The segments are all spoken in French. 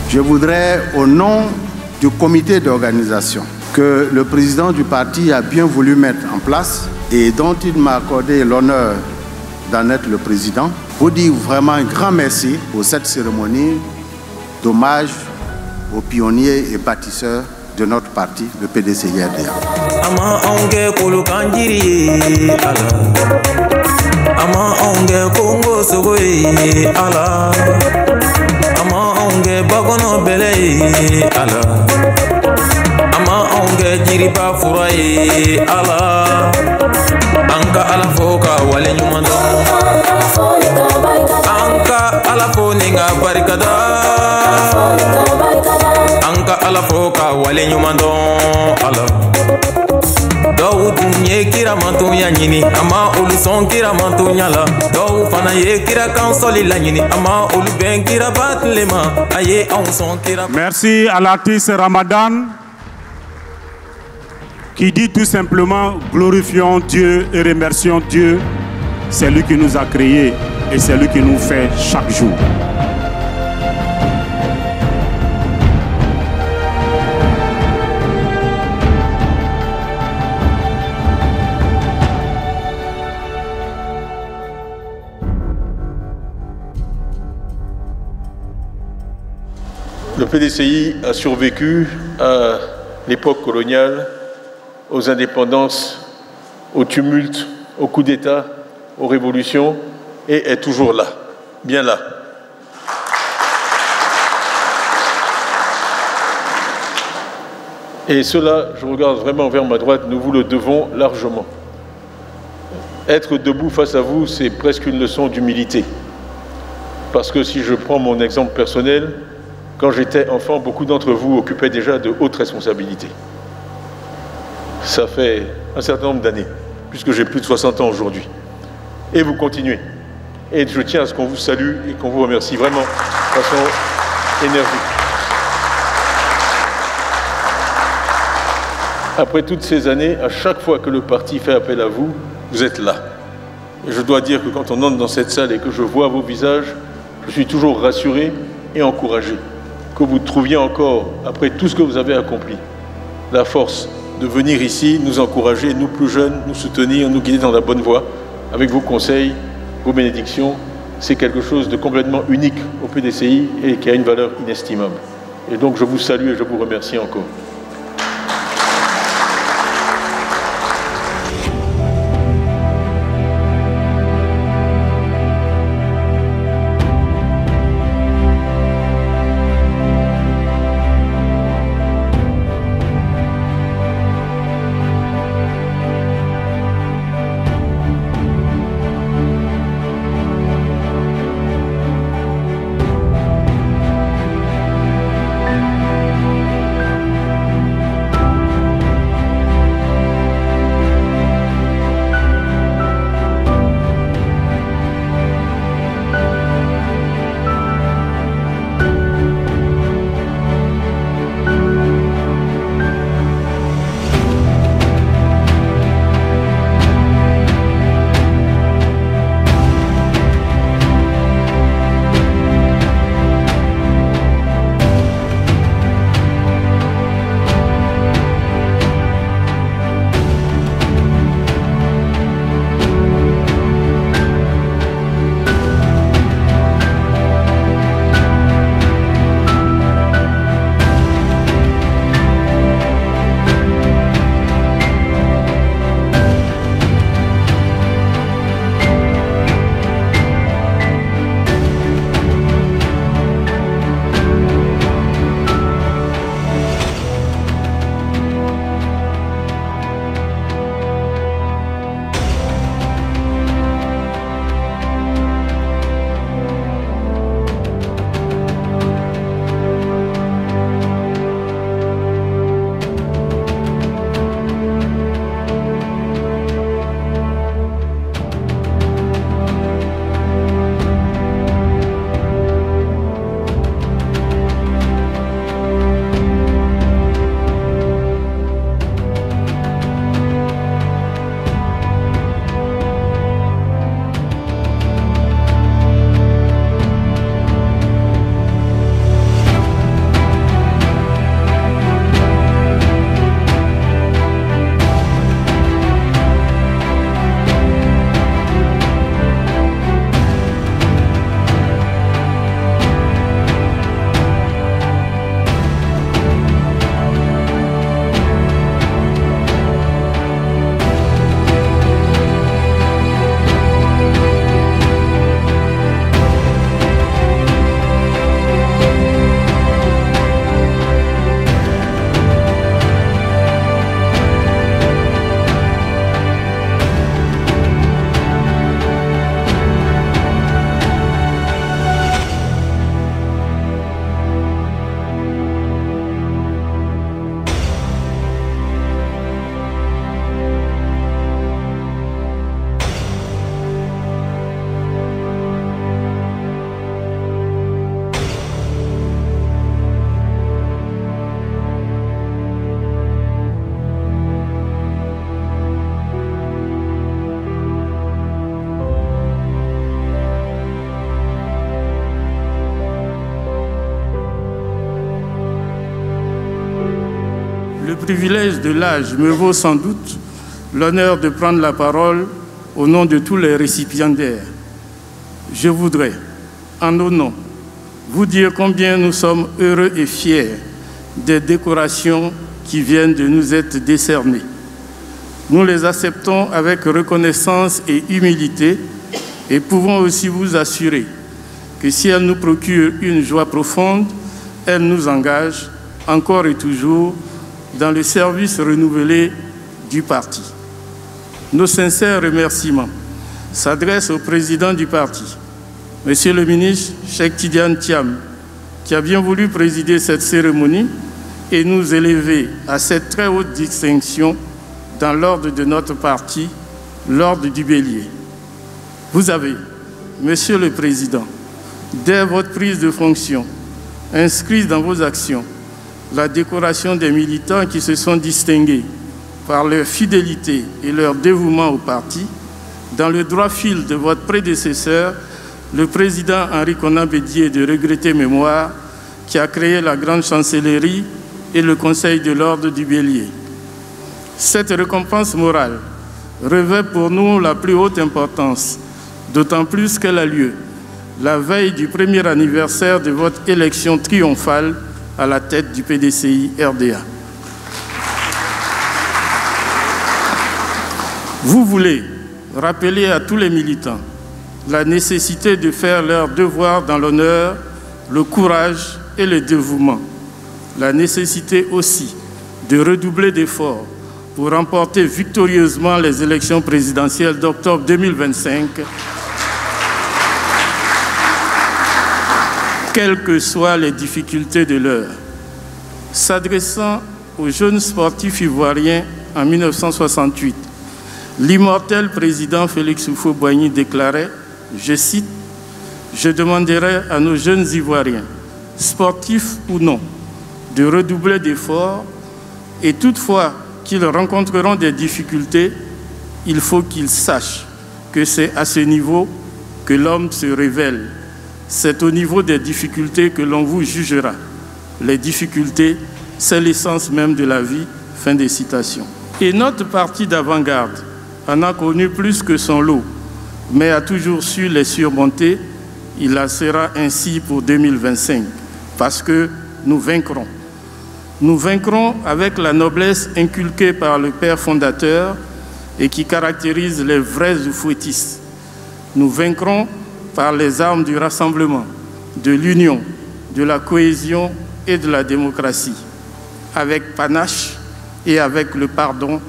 Je voudrais, au nom du comité d'organisation, que le président du parti a bien voulu mettre en place et dont il m'a accordé l'honneur d'en être le président, vous dire vraiment un grand merci pour cette cérémonie d'hommage aux pionniers et bâtisseurs de notre parti, le PDC-IRDA. Jiriba furaye ala anka ala foka wale nyumando anka ala foninga barikada anka ala foka wale nyumando ala dawu tunye kira manto nyini ama ulu son kira manto nyala dawu fana ye kira kansoli la nyini ama ulu ben kira batlema aye on son kira. Merci à l'artiste Ramadan qui dit tout simplement glorifions Dieu et remercions Dieu. C'est lui qui nous a créés et c'est lui qui nous fait chaque jour. Le PDCI a survécu à l'époque coloniale, aux indépendances, aux tumultes, aux coups d'État, aux révolutions, et est toujours là, bien là. Et cela, je regarde vraiment vers ma droite, nous vous le devons largement. Être debout face à vous, c'est presque une leçon d'humilité. Parce que si je prends mon exemple personnel, quand j'étais enfant, beaucoup d'entre vous occupaient déjà de hautes responsabilités. Ça fait un certain nombre d'années, puisque j'ai plus de 60 ans aujourd'hui. Et vous continuez. Et je tiens à ce qu'on vous salue et qu'on vous remercie vraiment de façon énergique. Après toutes ces années, à chaque fois que le parti fait appel à vous, vous êtes là. Et je dois dire que quand on entre dans cette salle et que je vois vos visages, je suis toujours rassuré et encouragé. Que vous trouviez encore, après tout ce que vous avez accompli, la force de venir ici, nous encourager, nous plus jeunes, nous soutenir, nous guider dans la bonne voie, avec vos conseils, vos bénédictions. C'est quelque chose de complètement unique au PDCI et qui a une valeur inestimable. Et donc je vous salue et je vous remercie encore. privilège de l'âge me vaut sans doute l'honneur de prendre la parole au nom de tous les récipiendaires. Je voudrais, en nos noms, vous dire combien nous sommes heureux et fiers des décorations qui viennent de nous être décernées. Nous les acceptons avec reconnaissance et humilité et pouvons aussi vous assurer que si elles nous procurent une joie profonde, elles nous engagent encore et toujours dans le service renouvelé du parti. Nos sincères remerciements s'adressent au président du parti, Monsieur le ministre Cheikh Tidiane Thiam, qui a bien voulu présider cette cérémonie et nous élever à cette très haute distinction dans l'ordre de notre parti, l'ordre du Bélier. Vous avez, Monsieur le Président, dès votre prise de fonction, inscrit dans vos actions la décoration des militants qui se sont distingués par leur fidélité et leur dévouement au parti, dans le droit fil de votre prédécesseur, le président Henri Konan Bédié de regrettée mémoire, qui a créé la grande chancellerie et le conseil de l'ordre du Bélier. Cette récompense morale revêt pour nous la plus haute importance, d'autant plus qu'elle a lieu la veille du premier anniversaire de votre élection triomphale à la tête du PDCI RDA. Vous voulez rappeler à tous les militants la nécessité de faire leur devoir dans l'honneur, le courage et le dévouement. La nécessité aussi de redoubler d'efforts pour remporter victorieusement les élections présidentielles d'octobre 2025, quelles que soient les difficultés de l'heure. S'adressant aux jeunes sportifs ivoiriens en 1968, l'immortel président Félix Houphouët-Boigny déclarait, je cite, « Je demanderai à nos jeunes Ivoiriens, sportifs ou non, de redoubler d'efforts et toutefois qu'ils rencontreront des difficultés, il faut qu'ils sachent que c'est à ce niveau que l'homme se révèle. C'est au niveau des difficultés que l'on vous jugera. Les difficultés, c'est l'essence même de la vie. » Fin des citations. Et notre parti d'avant-garde en a connu plus que son lot, mais a toujours su les surmonter. Il en sera ainsi pour 2025, parce que nous vaincrons. Nous vaincrons avec la noblesse inculquée par le père fondateur et qui caractérise les vrais oufouettistes. Nous vaincrons par les armes du rassemblement, de l'union, de la cohésion et de la démocratie, avec panache et avec le pardon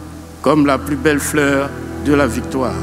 comme la plus belle fleur de la victoire.